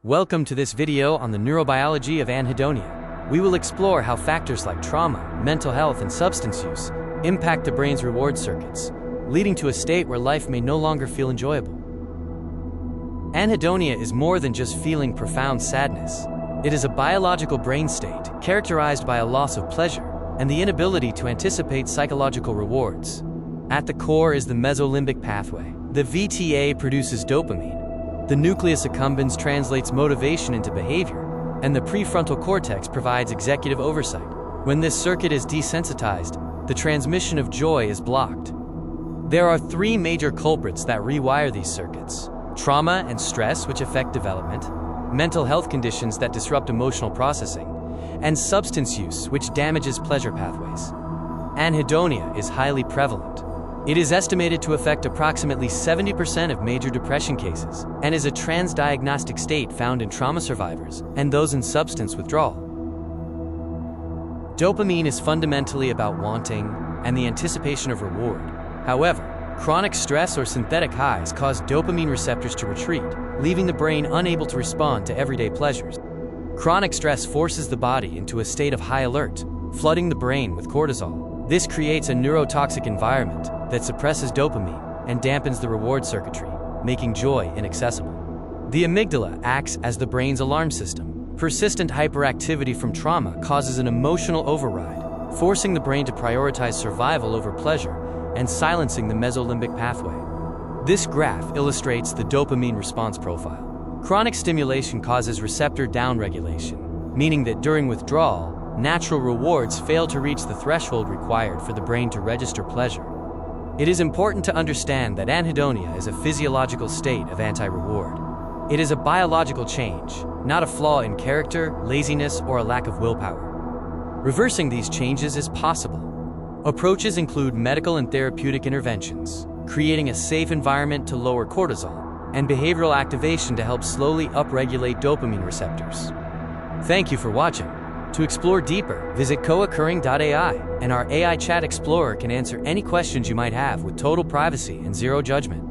Welcome to this video on the neurobiology of anhedonia. We will explore how factors like trauma, mental health, and substance use impact the brain's reward circuits, leading to a state where life may no longer feel enjoyable. Anhedonia is more than just feeling profound sadness. It is a biological brain state characterized by a loss of pleasure and the inability to anticipate psychological rewards. At the core is the Mesolimbic pathway. The VTA produces dopamine. The nucleus accumbens translates motivation into behavior, and the prefrontal cortex provides executive oversight. When this circuit is desensitized, the transmission of joy is blocked. There are three major culprits that rewire these circuits: trauma and stress, which affect development; mental health conditions that disrupt emotional processing; and substance use, which damages pleasure pathways. Anhedonia is highly prevalent. It is estimated to affect approximately 70% of major depression cases and is a transdiagnostic state found in trauma survivors and those in substance withdrawal. Dopamine is fundamentally about wanting and the anticipation of reward. However, chronic stress or synthetic highs cause dopamine receptors to retreat, leaving the brain unable to respond to everyday pleasures. Chronic stress forces the body into a state of high alert, flooding the brain with cortisol. This creates a neurotoxic environment that suppresses dopamine and dampens the reward circuitry, making joy inaccessible. The amygdala acts as the brain's alarm system. Persistent hyperactivity from trauma causes an emotional override, forcing the brain to prioritize survival over pleasure and silencing the mesolimbic pathway. This graph illustrates the dopamine response profile. Chronic stimulation causes receptor downregulation, meaning that during withdrawal, natural rewards fail to reach the threshold required for the brain to register pleasure. It is important to understand that anhedonia is a physiological state of anti-reward. It is a biological change, not a flaw in character, laziness, or a lack of willpower. Reversing these changes is possible. Approaches include medical and therapeutic interventions, creating a safe environment to lower cortisol, and behavioral activation to help slowly upregulate dopamine receptors. Thank you for watching. To explore deeper, visit co-occurring.ai, and our AI Chat Explorer can answer any questions you might have with total privacy and zero judgment.